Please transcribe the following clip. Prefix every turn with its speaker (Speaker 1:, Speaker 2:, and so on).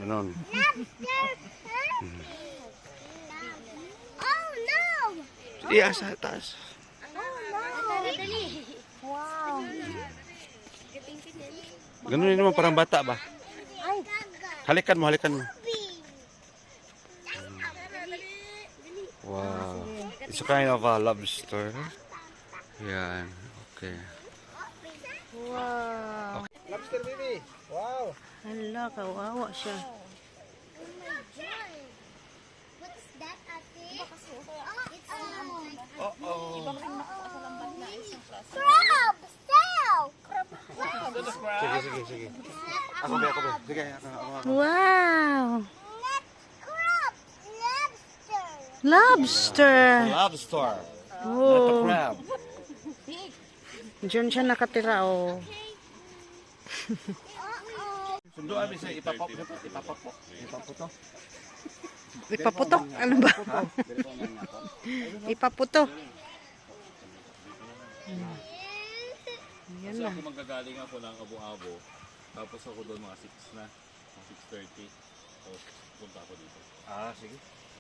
Speaker 1: Ganon.
Speaker 2: Oh no!
Speaker 1: Iya, sa taas.
Speaker 2: Wow!
Speaker 1: Ganon din naman, parang bata ba?
Speaker 2: Ay!
Speaker 1: Halikan mo, halikan mo. Wow. It's a kind of a lobster. Yan. Okay.
Speaker 2: Wow!
Speaker 3: Lobster baby. Wow.
Speaker 2: Hala, kawawa siya.
Speaker 4: What's that, ate?
Speaker 1: Oh.
Speaker 4: Crab! Sail!
Speaker 1: Sige. Ako ba. Sige, ako.
Speaker 2: Wow!
Speaker 4: Not crab! Lobster!
Speaker 2: Lobster!
Speaker 1: Lobster.
Speaker 2: Oh.
Speaker 1: Crab.
Speaker 2: Diyan siya nakatira, oh.
Speaker 1: Sundo abi sa ipaputo.
Speaker 2: Ipaputok? Ano ba? Ipaputok. Yan
Speaker 5: Kasi
Speaker 2: lang.
Speaker 5: ako magagaling ako ng Abo-Abo, tapos ako doon mga 6 na, mga 6:30, tapos punta ako dito.
Speaker 1: Sige.